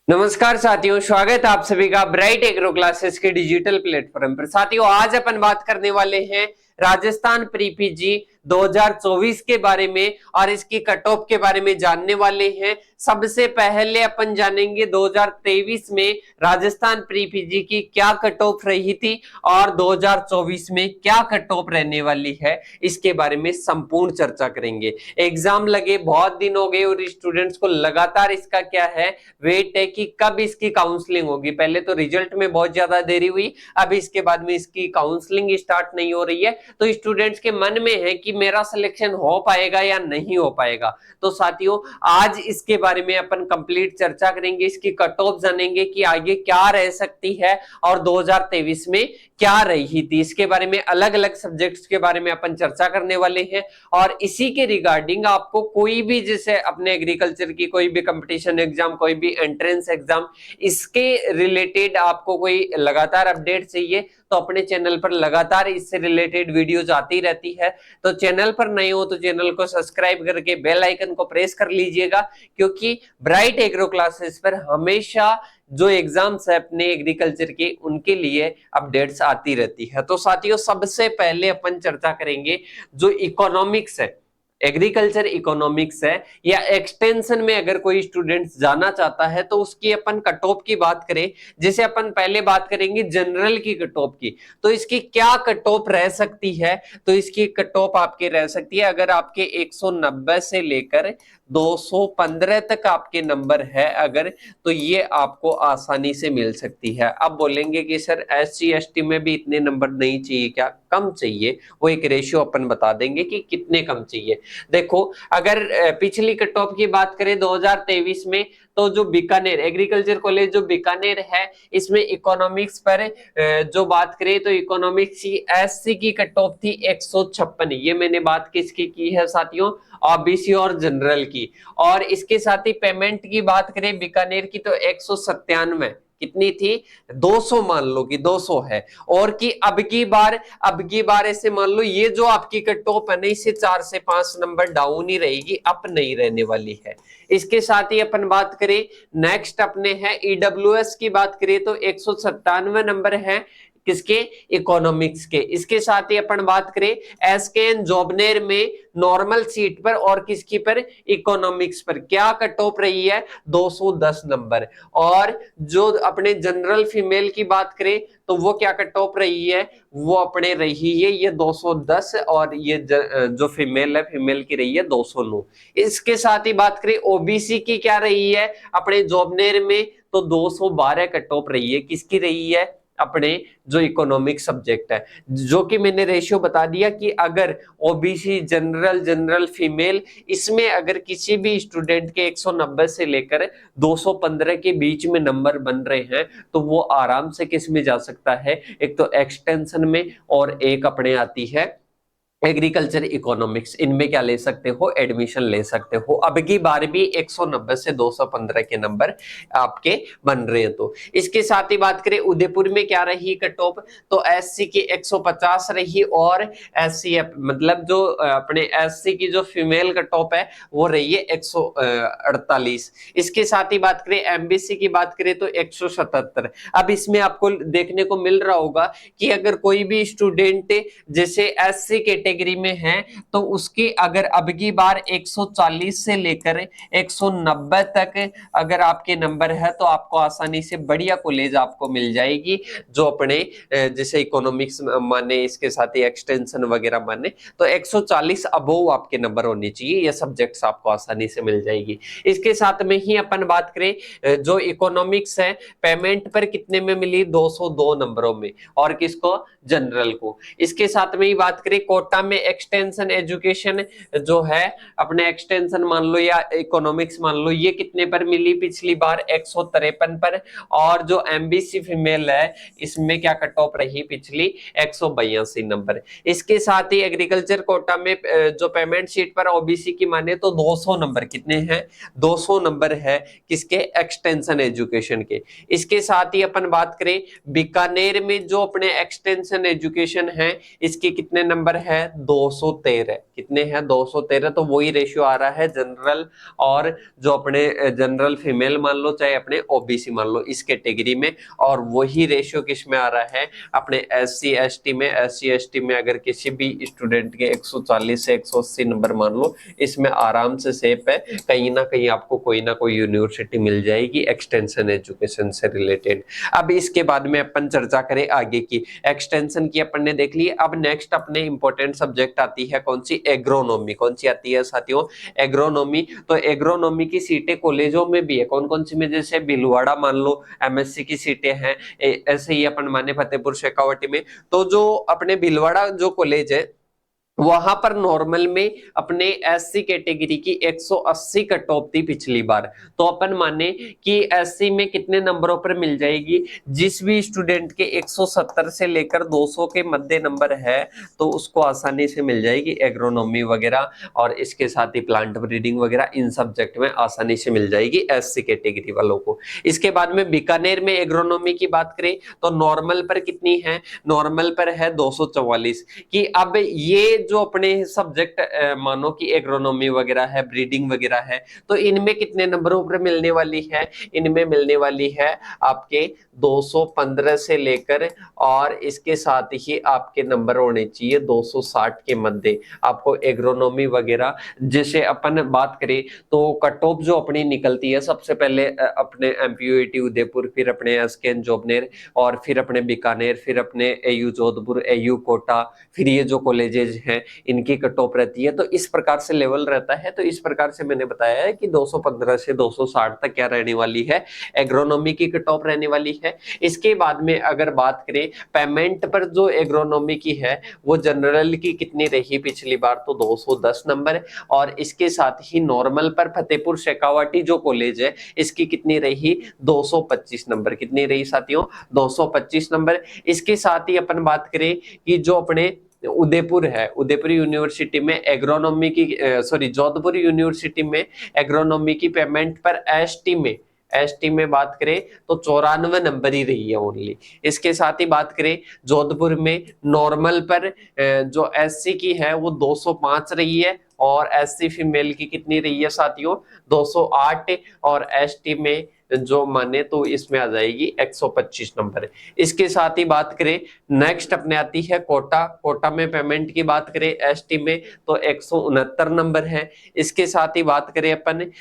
नमस्कार साथियों, स्वागत है आप सभी का ब्राइट एग्रो क्लासेस के डिजिटल प्लेटफॉर्म पर। साथियों, आज अपन बात करने वाले हैं राजस्थान प्री पीजी 2024 के बारे में और इसकी कट ऑफ के बारे में जानने वाले हैं। सबसे पहले अपन जानेंगे 2023 में राजस्थान प्री पीजी की क्या कट ऑफ रही थी और 2024 में क्या कट ऑफ रहने वाली है, इसके बारे में संपूर्ण चर्चा करेंगे। एग्जाम लगे बहुत दिन हो गए और स्टूडेंट्स को लगातार इसका क्या है, वेट है कि कब इसकी काउंसलिंग होगी। पहले तो रिजल्ट में बहुत ज्यादा देरी हुई, अब इसके बाद में इसकी काउंसलिंग स्टार्ट नहीं हो रही है, तो स्टूडेंट्स के मन में है कि मेरा सिलेक्शन हो पाएगा या नहीं हो पाएगा। तो साथियों, आज इसके बारे में अपन कंप्लीट चर्चा करेंगे, इसकी कट ऑफ जानेंगे कि आगे क्या रह सकती है और 2023 में क्या रही थी। इसके बारे में अलग अलग सब्जेक्ट्स के बारे में अपन चर्चा करने वाले हैं और इसी के रिगार्डिंग आपको कोई भी, जैसे अपने एग्रीकल्चर की कोई भी कंपटीशन एग्जाम, कोई भी एंट्रेंस एग्जाम, इसके रिलेटेड आपको कोई लगातार अपडेट चाहिए तो अपने चैनल पर लगातार इससे रिलेटेड वीडियोज आती रहती है। तो चैनल पर नए हो तो चैनल को सब्सक्राइब करके बेल आइकन को प्रेस कर लीजिएगा, क्योंकि ब्राइट एग्रो क्लासेस पर हमेशा जो एग्जाम्स है अपने एग्रीकल्चर के, उनके लिए अपडेट्स आती रहती है। तो साथियों, सबसे पहले अपन चर्चा करेंगे जो इकोनॉमिक्स है, एग्रीकल्चर इकोनॉमिक्स है, या एक्सटेंशन में अगर कोई स्टूडेंट जाना चाहता है तो उसकी अपन कट ऑफ की बात करें। जैसे अपन पहले बात करेंगे जनरल की कट ऑफ की, तो इसकी क्या कट ऑफ रह सकती है। तो इसकी कट ऑफ आपके रह सकती है, अगर आपके 190 से लेकर 215 तक आपके नंबर है अगर, तो ये आपको आसानी से मिल सकती है। अब बोलेंगे कि सर SC ST में भी इतने नंबर नहीं चाहिए क्या, कम चाहिए? वो एक रेशियो अपन बता देंगे कि कितने कम चाहिए। देखो, अगर पिछली कट ऑफ की बात करें 2023 में, तो जो बीकानेर एग्रीकल्चर कॉलेज जो बीकानेर है, इसमें इकोनॉमिक्स पर जो बात करें तो इकोनॉमिक्स की SC की कट ऑफ थी 156। ये मैंने बात किसकी की है साथियों, OBC और जनरल की। और इसके साथ ही पेमेंट की बात करें बीकानेर की तो 197 कितनी थी, 200 मान लो कि 200 है। और कि अब की बार ऐसे मान लो ये जो आपकी कट ऑफ है, इससे 4 से 5 नंबर डाउन ही रहेगी, अप नहीं रहने वाली है। इसके साथ ही अपन बात करें, नेक्स्ट अपने है EWS की बात करें तो 197 नंबर है किसके, इकोनॉमिक्स के। इसके साथ ही अपन बात करें SKN जॉबनेर में नॉर्मल सीट पर और किसकी पर, इकोनॉमिक्स पर, क्या कट ऑफ रही है, 210 नंबर। और जो अपने जनरल फीमेल की बात करें तो वो क्या कट ऑफ रही है, वो अपने रही है ये 210, और ये जो फीमेल है, फीमेल की रही है 209। इसके साथ ही बात करें OBC की क्या रही है अपने जॉबनेर में, तो 212 कट ऑफ रही है, किसकी रही है, अपने जो इकोनॉमिक सब्जेक्ट है। जो कि मैंने रेशियो बता दिया कि अगर OBC, जनरल फीमेल, इसमें अगर किसी भी स्टूडेंट के 190 से लेकर 215 के बीच में नंबर बन रहे हैं तो वो आराम से किस में जा सकता है, एक तो एक्सटेंशन में और एक अपने आती है एग्रीकल्चर इकोनॉमिक्स। इनमें क्या ले सकते हो, एडमिशन ले सकते हो। अब की बार भी 190 से 215 के नंबर आपके बन रहे हैं। तो इसके साथ ही बात करें उदयपुर में क्या रही कट ऑफ, तो SC की 150 रही और SCF मतलब जो अपने SC की जो फीमेल कट ऑफ है वो रही है 148। इसके साथ ही बात करें MBC की बात करें तो 177। अब इसमें आपको देखने को मिल रहा होगा कि अगर कोई भी स्टूडेंट जैसे SC कैटेगरी में है तो उसकी अगर अब की बार 140 से लेकर 190 तक अगर आपके नंबर है तो आपको आसानी से बढ़िया कॉलेज आपको मिल जाएगी, जो अपने जैसे इकोनॉमिक्स माने, इसके साथ ही एक्सटेंशन वगैरह माने, तो 140 अबोव आपके नंबर होने चाहिए। ये सब्जेक्ट्स आपको आसानी से मिल जाएगी। इसके साथ में ही अपन बात करें जो इकोनॉमिक्स है, पेमेंट पर कितने में मिली, 202 नंबरों में, और किसको, जनरल को। इसके साथ में ही बात करें कोटा में एक्सटेंशन एजुकेशन जो है अपने एक्सटेंशन मान लो या इकोनॉमिक्स मान लो, ये कितने पर मिली पिछली बार, 153 पर। और जो MBC फीमेल है इसमें क्या कट ऑफ रही पिछली, 182 नंबर। इसके साथ ही एग्रीकल्चर कोटा में जो पेमेंट शीट पर OBC की माने तो 200 नंबर, कितने हैं, 200 नंबर है किसके, एक्सटेंशन एजुकेशन के। इसके साथ ही अपन बात करें बीकानेर में जो अपने एक्सटेंशन एजुकेशन है, इसके कितने नंबर है, है 213, कितने हैं 213, तो वही रेशियो आ रहा है जनरल और जो अपने जनरल फीमेल मान लो चाहे अपने ओबीसी मान लो इस कैटेगरी में, और वही रेशियो किस में आ रहा है अपने एससी एसटी में। एससी एसटी में अगर किसी भी स्टूडेंट के 140 से 180 नंबर मान लो, इसमें आराम से सेफ है, कहीं ना कहीं आपको कोई ना कोई यूनिवर्सिटी मिल जाएगी एक्सटेंशन एजुकेशन से रिलेटेड। अब इसके बाद में अपन चर्चा करें आगे की, एक्सटेंशन की अपन ने देख ली। अब नेक्स्ट अपने इंपॉर्टेंट सब्जेक्ट आती है कौन सी, एग्रोनॉमी। कौन सी आती है साथियों, एग्रोनॉमी। तो एग्रोनॉमी की सीटें कॉलेजों में भी है, कौन कौन सी में, जैसे भीलवाड़ा मान लो एमएससी की सीटें हैं, ऐसे ही अपन माने फतेहपुर शेखावाटी में। तो जो अपने भीलवाड़ा जो कॉलेज है वहां पर नॉर्मल में अपने एससी कैटेगरी की 180 कट ऑफ थी पिछली बार। तो अपन माने कि एससी में कितने नंबरों पर मिल जाएगी, जिस भी स्टूडेंट के 170 से लेकर 200 के मध्य नंबर है तो उसको आसानी से मिल जाएगी एग्रोनॉमी वगैरह, और इसके साथ ही प्लांट ब्रीडिंग वगैरह इन सब्जेक्ट में आसानी से मिल जाएगी एससी कैटेगरी वालों को। इसके बाद में बीकानेर में एग्रोनॉमी की बात करें तो नॉर्मल पर कितनी है, नॉर्मल पर है 244 की। अब ये जो अपने सब्जेक्ट मानो कि एग्रोनॉमी वगैरह है, ब्रीडिंग वगैरह है, तो इनमें कितने नंबरों पर मिलने वाली है, इनमें मिलने वाली है आपके 215 से लेकर, और इसके साथ ही आपके नंबर होने चाहिए 260 के मध्य आपको एग्रोनॉमी वगैरह। जैसे अपन बात करें तो कट ऑफ जो अपनी निकलती है सबसे पहले अपने एमपीयूटी उदयपुर, फिर अपने एसकेएन जोबनेर, और फिर अपने बीकानेर, फिर अपने एयू जोधपुर, एयू कोटा, फिर ये जो कॉलेजेज हैं इनकी कट ऑफ रहती है। तो इस प्रकार से लेवल रहता है। तो इस प्रकार से मैंने बताया है कि 215 से 260 तक क्या रहने वाली है, एग्रोनॉमी की कट ऑफ रहने वाली है। इसके बाद में अगर बात करें पेमेंट पर, जो एग्रोनॉमी की है वो जनरल की कितनी रही पिछली बार, तो 210 नंबर, और इसके साथ ही नॉर्मल पर फतेहपुर शेखावाटी जो कॉलेज है इसकी कितनी रही, 225 नंबर। कितनी रही साथियों, 225 नंबर। इसके साथ ही अपन बात करें कि जो अपने उदयपुर है, उदयपुर यूनिवर्सिटी में एग्रोनॉमी की सॉरी जोधपुर यूनिवर्सिटी में एग्रोनॉमी की पेमेंट पर एसटी में बात करें तो 94 नंबर ही रही है ओनली। इसके साथ ही बात करें जोधपुर में नॉर्मल पर जो एससी की है वो 205 रही है, और एससी फीमेल की कितनी रही है साथियों, 208, और एसटी में जो माने तो इसमें आ जाएगी 125 नंबर। इसके साथ ही बात करें नेक्स्ट अपने आती है कोटा। कोटा में पेमेंट की बात करें एसटी में तो 169 नंबर है। इसके साथ ही बात करें अपन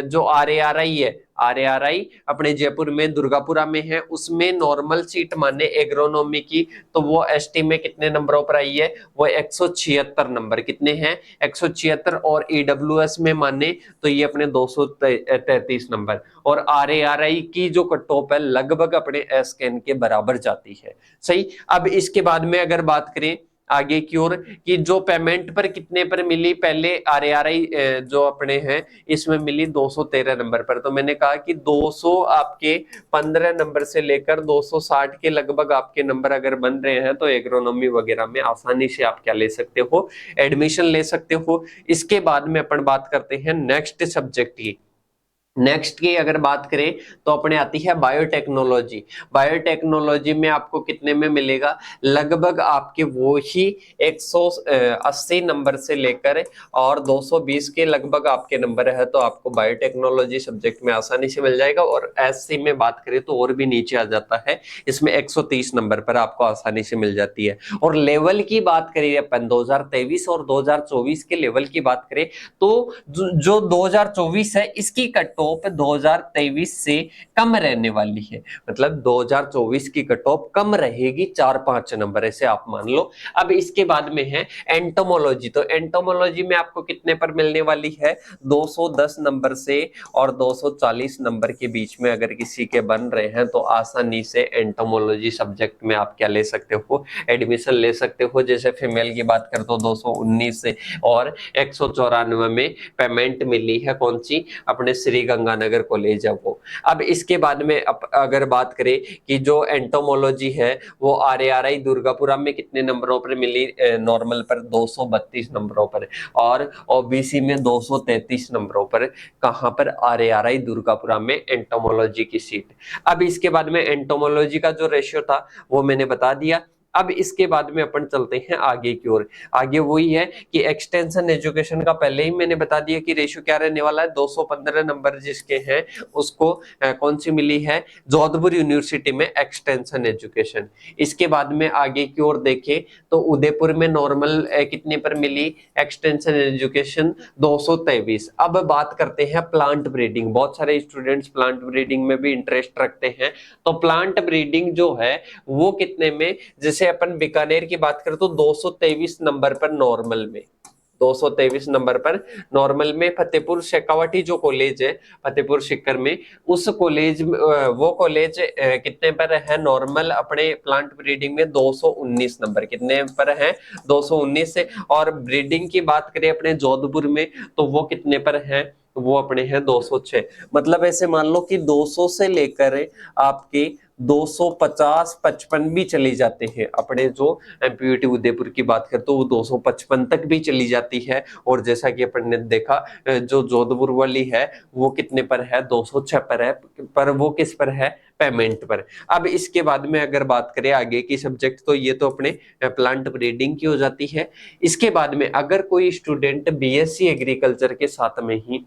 जो आरएआरआई है, आरएआरआई अपने जयपुर में दुर्गापुरा में है, उसमें नॉर्मल सीट माने एग्रोनॉमी की, तो वो एसटी में कितने नंबरों पर आई है, वो 176 नंबर। कितने हैं, 176, और ईडब्ल्यूएस में माने तो ये अपने 233 नंबर, और आरएआरआई की जो कट ऑफ है लगभग अपने एसकेएन के बराबर जाती है। सही। अब इसके बाद में अगर बात करें आगे की ओर कि जो पेमेंट पर कितने पर मिली, पहले आरएआरआई जो अपने हैं इसमें मिली 213 नंबर पर। तो मैंने कहा कि 200 आपके 15 नंबर से लेकर 260 के लगभग आपके नंबर अगर बन रहे हैं तो एग्रोनॉमी वगैरह में आसानी से आप क्या ले सकते हो, एडमिशन ले सकते हो। इसके बाद में अपन बात करते हैं नेक्स्ट सब्जेक्ट की। नेक्स्ट की अगर बात करें तो अपने आती है बायोटेक्नोलॉजी। बायोटेक्नोलॉजी में आपको कितने में मिलेगा, लगभग आपके वो ही 180 नंबर से लेकर और 220 के लगभग आपके नंबर है, तो आपको बायोटेक्नोलॉजी सब्जेक्ट में आसानी से मिल जाएगा। और एससी में बात करें तो और भी नीचे आ जाता है, इसमें 130 नंबर पर आपको आसानी से मिल जाती है। और लेवल की बात करें अपन 2023 और 2024 के लेवल की बात करें तो जो 2024 है इसकी कट ऑफ 2023 से कम रहने वाली है, मतलब 2024 की कट ऑफ कम रहेगी 4-5 नंबर, ऐसे आप मान लो। अब इसके बाद में है एंटोमोलॉजी। तो एंटोमोलॉजी में आपको कितने पर मिलने वाली है, 210 नंबर से और 240 नंबर के बीच में अगर किसी के बन रहे हैं तो आसानी से एंटोमोलॉजी सब्जेक्ट में आप क्या ले सकते हो, एडमिशन ले सकते हो। जैसे फीमेल की बात करें तो 219 से और 194 में पेमेंट मिली है, कौन सी, अपने श्री गंगानगर कॉलेज है वो। अब इसके बाद में अगर बात करें कि जो एंटोमोलॉजी है वो आरएआरआई दुर्गापुरा में कितने नंबरों पर मिली, नॉर्मल पर 232 नंबरों पर, और ओबीसी में 233 नंबरों पर। कहां पर, आरएआरआई दुर्गापुरा में एंटोमोलॉजी की सीट। अब इसके बाद में एंटोमोलॉजी का जो रेशियो था वो मैंने बता दिया। अब इसके बाद में अपन चलते हैं आगे की ओर। आगे वही है कि एक्सटेंशन एजुकेशन का पहले ही मैंने बता दिया कि रेशियो क्या रहने वाला है, 215 नंबर जिसके हैं उसको कौन सी मिली है, जोधपुर यूनिवर्सिटी में एक्सटेंशन एजुकेशन। इसके बाद में आगे की ओर देखें तो उदयपुर में नॉर्मल कितने पर मिली एक्सटेंशन एजुकेशन, 223। अब बात करते हैं प्लांट ब्रीडिंग। बहुत सारे स्टूडेंट्स प्लांट ब्रीडिंग में भी इंटरेस्ट रखते हैं, तो प्लांट ब्रीडिंग जो है वो कितने में, जैसे अपन बीकानेर की बात करें तो 223 नंबर पर नॉर्मल में, 223 नंबर पर नॉर्मल में फतेहपुर शेखावटी जो कॉलेज है फतेहपुर सीकर में, उस कॉलेज वो कॉलेज कितने पर है नॉर्मल अपने प्लांट ब्रीडिंग में, 219 नंबर। कितने पर है, 219 से। और ब्रीडिंग की बात करें अपने जोधपुर में तो वो कितने पर है, वो अपने हैं 206। मतलब ऐसे मान लो कि 200 से लेकर आपके 250-55 भी चली जाते हैं। अपने जो एमपीयूटी उदयपुर की बात करते तो वो 255 तक भी चली जाती है। और जैसा कि अपन ने देखा जो जोधपुर वाली है वो कितने पर है, 206 पर है, पर वो किस पर है, पेमेंट पर। अब इसके बाद में अगर बात करें आगे की सब्जेक्ट तो ये तो अपने प्लांट ब्रीडिंग की हो जाती है। इसके बाद में अगर कोई स्टूडेंट बीएससी एग्रीकल्चर के साथ में ही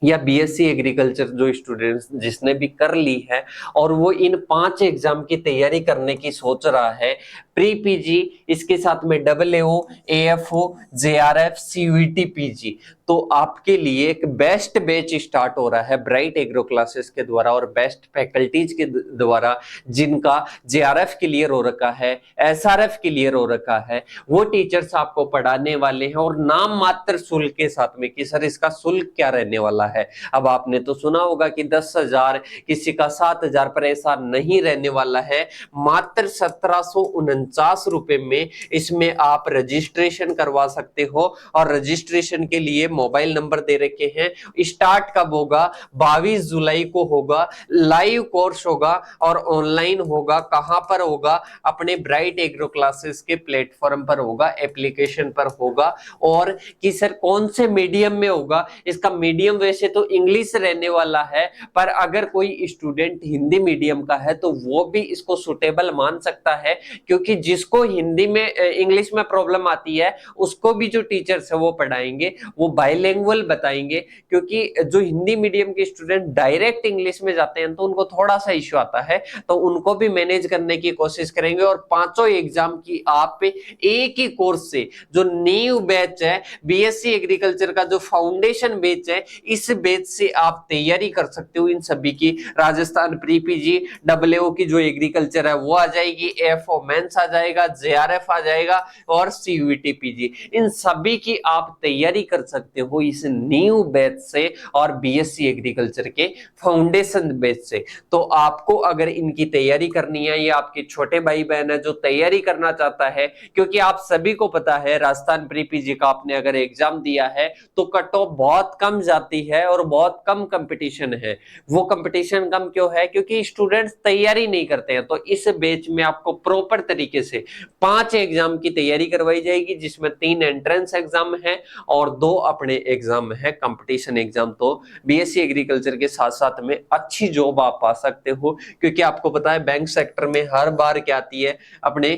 या बीएससी एग्रीकल्चर जो स्टूडेंट्स जिसने भी कर ली है और वो इन 5 एग्जाम की तैयारी करने की सोच रहा है, प्री पीजी इसके साथ में डबलएओ, एएफओ, जेआरएफ, सीयूईटी पीजी, तो आपके लिए एक बेस्ट बैच स्टार्ट हो रहा है ब्राइट एग्रो क्लासेस के द्वारा और बेस्ट फैकल्टीज के द्वारा, जिनका जेआरएफ क्लियर हो रखा है, एसआरएफ क्लियर हो रखा है। वो टीचर्स आपको पढ़ाने वाले हैं और नाम मात्र शुल्क के साथ में कि सर इसका शुल्क क्या रहने वाला है। अब आपने तो सुना होगा कि 10,000 किसी का 7,000, पर ऐसा नहीं रहने वाला है। मात्र 1749 रुपए में इसमें आप रजिस्ट्रेशन करवा सकते हो और रजिस्ट्रेशन के लिए मोबाइल नंबर दे रखे हैं। स्टार्ट कब होगा, 22 जुलाई को होगा। लाइव कोर्स होगा और ऑनलाइन होगा। कहां पर होगा, अपने ब्राइट एग्रो क्लासेस के प्लेटफॉर्म पर होगा, एप्लीकेशन पर होगा। और कि सर कौन से मीडियम में होगा, इसका मीडियम वैसे तो इंग्लिश रहने वाला है, पर अगर कोई स्टूडेंट हिंदी मीडियम का है तो वो भी इसको सुटेबल मान सकता है, क्योंकि जिसको हिंदी में इंग्लिश में प्रॉब्लम आती है उसको भी जो टीचर्स है वो पढ़ाएंगे, वो बाइलिंगुअल बताएंगे। क्योंकि जो हिंदी मीडियम के स्टूडेंट डायरेक्ट इंग्लिश में जाते हैं तो उनको थोड़ा सा इश्यू आता है, तो उनको भी मैनेज करने की कोशिश करेंगे। और पांचों एग्जाम की आप एक ही कोर्स से, जो न्यू बैच है बीएससी एग्रीकल्चर का जो फाउंडेशन बैच है, इस बैच से आप तैयारी कर सकते हो इन सभी की। राजस्थान प्री पीजी डबलएओ की जो एग्रीकल्चर है वो आ जाएगी, एएफओ मेंस आ जाएगा, जेआरएफ आ जाएगा और सीयूईटी पीजी, इन सभी की आप तैयारी कर सकते हो इस न्यू बैच से और बीएससी एग्रीकल्चर के फाउंडेशन बैच से। तो आपको अगर इनकी तैयारी करनी है, या आपके छोटे भाई बहन है जो तैयारी करना चाहता है, क्योंकि आप सभी को पता है राजस्थान प्री पीजी का आपने अगर एग्जाम दिया है तो कट ऑफ बहुत कम जाती है और बहुत कम कंपटीशन है। वो कंपटीशन कम क्यों है, क्योंकि स्टूडेंट्स तैयारी नहीं करते हैं। तो इस बैच में आपको प्रॉपर तरीके से 5 एग्जाम की तैयारी करवाई जाएगी, जिसमें 3 एंट्रेंस एग्जाम है और 2 अपने एग्जाम है कंपटीशन एग्जाम। तो बीएससी एग्रीकल्चर के साथ साथ में अच्छी जॉब आप पा सकते हो, क्योंकि आपको पता है बैंक सेक्टर में हर बार क्या आती है, अपने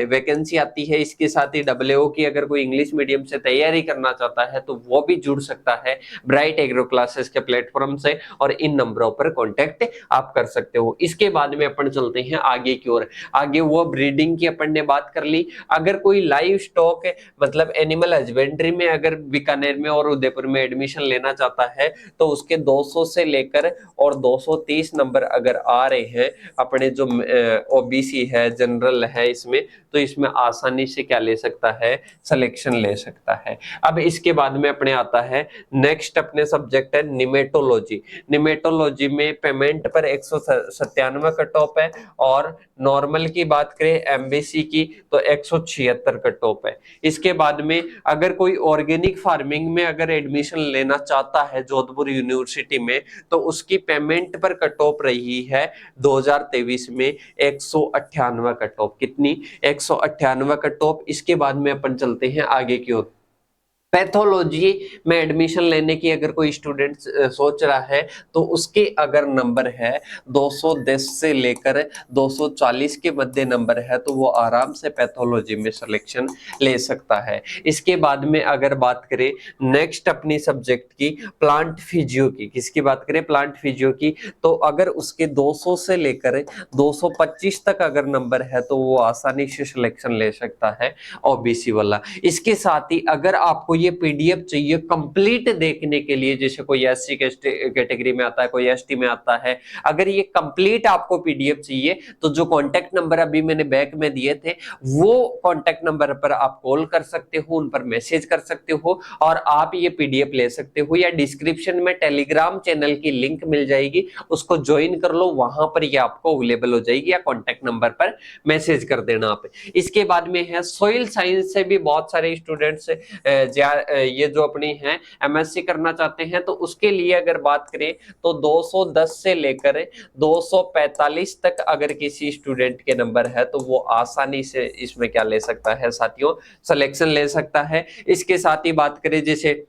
वैकेंसी आती है। इसके साथ ही डबलएओ की अगर कोई इंग्लिश मीडियम से तैयारी करना चाहता है तो वो भी जुड़ सकता है ब्राइट एग्रो क्लासेस के प्लेटफॉर्म से, और इन नंबरों पर कॉन्टेक्ट आप कर सकते हो। इसके बाद में अपन चलते हैं आगे की ओर। आगे वो ब्रीडिंग की अपन ने बात कर ली। अगर कोई लाइव स्टॉक मतलब एनिमल हस्बेंड्री में अगर बीकानेर में और उदयपुर में एडमिशन लेना चाहता है तो उसके 200 से लेकर और 230 नंबर अगर आ रहे हैं, अपने जो ओबीसी है, जनरल है, इसमें तो इसमें आसानी से क्या ले सकता है, सिलेक्शन ले सकता है। अब इसके बाद में अपने आता है नेक्स्ट अपने सब्जेक्ट है निमेटोलॉजी। निमेटोलॉजी में पेमेंट पर 197 कट ऑफ है और नॉर्मल की बात करें एमबीसी की तो 176 कट ऑफ है। इसके बाद में अगर कोई ऑर्गेनिक फार्मिंग में अगर एडमिशन लेना चाहता है जोधपुर यूनिवर्सिटी में तो उसकी पेमेंट पर कट ऑफ रही है 2023 में 198 कट ऑफ। कितनी, 198 कट ऑफ। इसके बाद में अपन चलते हैं आगे की ओर। पैथोलॉजी में एडमिशन लेने की अगर कोई स्टूडेंट सोच रहा है तो उसके अगर नंबर है 210 से लेकर 240 के मध्य नंबर है तो वो आराम से पैथोलॉजी में सिलेक्शन ले सकता है। इसके बाद में अगर बात करें नेक्स्ट अपनी सब्जेक्ट की प्लांट फिजियो की, किसकी बात करें प्लांट फिजियो की, तो अगर उसके 200 से लेकर 225 तक अगर नंबर है तो वो आसानी से सिलेक्शन ले सकता है ओबीसी वाला। इसके साथ ही अगर आपको ये पीडीएफ चाहिए कंप्लीट देखने के लिए, जैसे कोई एससी कैटेगरी में आता है, कोई एसटी में आता है, अगर ये कंप्लीट आपको पीडीएफ चाहिए तो जो कांटेक्ट नंबर अभी मैंने बैक में दिए थे वो कांटेक्ट नंबर पर आप कॉल कर सकते हो, उन पर मैसेज कर सकते हो और आप ये पीडीएफ ले सकते हो, या डिस्क्रिप्शन में टेलीग्राम चैनल की लिंक मिल जाएगी, उसको ज्वाइन कर लो, वहां पर ये आपको अवेलेबल हो जाएगी, या कांटेक्ट नंबर पर मैसेज कर देना आप। इसके बाद में है सॉइल साइंस से भी बहुत सारे स्टूडेंट्स ये जो अपनी है एमएससी करना चाहते हैं, तो उसके लिए अगर बात करें तो 210 से लेकर 245 तक अगर किसी स्टूडेंट के नंबर है तो वो आसानी से इसमें क्या ले सकता है साथियों, सिलेक्शन ले सकता है। इसके साथ ही बात करें जैसे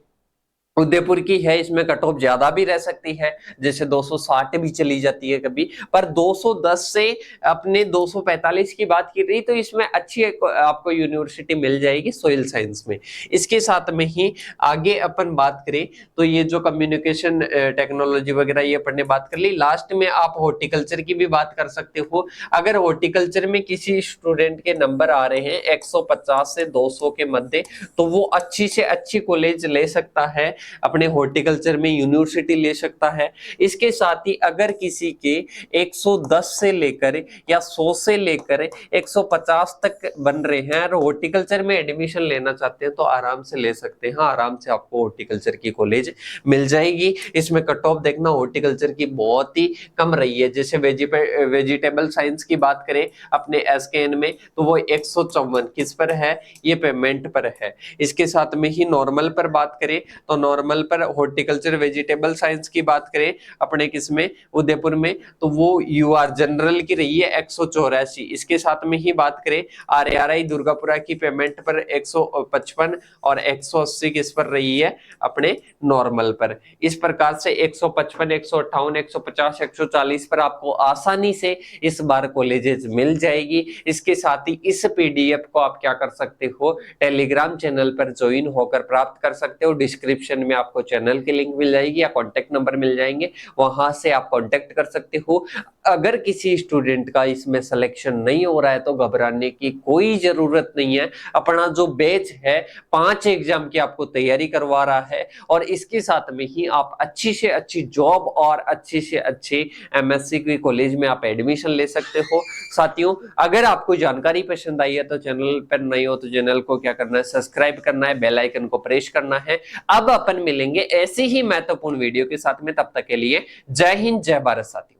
उदयपुर की है, इसमें कट ऑफ ज्यादा भी रह सकती है, जैसे 260 भी चली जाती है कभी, पर 210 से अपने 245 की बात की रही तो इसमें अच्छी आपको यूनिवर्सिटी मिल जाएगी सोइल साइंस में। इसके साथ में ही आगे अपन बात करें तो ये जो कम्युनिकेशन टेक्नोलॉजी वगैरह ये पढ़ने बात कर ली, लास्ट में आप हॉर्टिकल्चर की भी बात कर सकते हो। अगर हॉर्टिकल्चर में किसी स्टूडेंट के नंबर आ रहे हैं 150 से 200 के मध्य तो वो अच्छी से अच्छी कॉलेज ले सकता है, अपने हॉर्टिकल्चर में यूनिवर्सिटी ले सकता है। इसके साथ ही अगर किसी के 110 से लेकर या 100 से लेकर 150 तक बन रहे हैं और हॉर्टिकल्चर में एडमिशन लेना चाहते हैं तो आराम से ले सकते हैं, आराम से आपको हॉर्टिकल्चर की कॉलेज मिल जाएगी। इसमें कट ऑफ देखना हॉर्टिकल्चर की बहुत ही कम रही है, जैसे वेजिटेबल साइंस की बात करें अपने एसकेएन में तो वो 154 किस पर है, ये पेमेंट पर है। इसके साथ में ही नॉर्मल पर बात करें तो नॉर्मल पर हॉर्टिकल्चर वेजिटेबल साइंस की बात करें अपने किसमें उदयपुर में तो वो यूआर जनरल की रही है 184। इसके साथ में ही बात करें आरआरआई दुर्गापुरा की पेमेंट पर 155 और 180 किस पर रही है अपने नॉर्मल पर। इस प्रकार से 155, 158, 150, 140 पर आपको आसानी से इस बार कॉलेजेस मिल जाएगी। इसके साथ ही इस पीडीएफ को आप क्या कर सकते हो, टेलीग्राम चैनल पर ज्वाइन होकर प्राप्त कर सकते हो। डिस्क्रिप्शन में आपको चैनल की लिंक मिल जाएगी या कांटेक्ट नंबर मिल जाएंगे, वहां से आप कांटेक्ट कर सकते हो। अगर किसी स्टूडेंट का इसमें सिलेक्शन नहीं हो रहा है तो घबराने की कोई जरूरत नहीं है। अपना जो बैच है 5 एग्जाम की आपको तैयारी करवा रहा है और इसके साथ में ही आप अच्छी से अच्छी जॉब और अच्छी से अच्छी एमएससी की कॉलेज में आप एडमिशन ले सकते हो। साथियों अगर आपको जानकारी पसंद आई है तो चैनल पर नए हो तो चैनल को क्या करना है, सब्सक्राइब करना है, बेल आइकन को प्रेस करना है। अब अपन मिलेंगे ऐसे ही महत्वपूर्ण वीडियो के साथ में, तब तक के लिए जय हिंद जय भारत साथियों।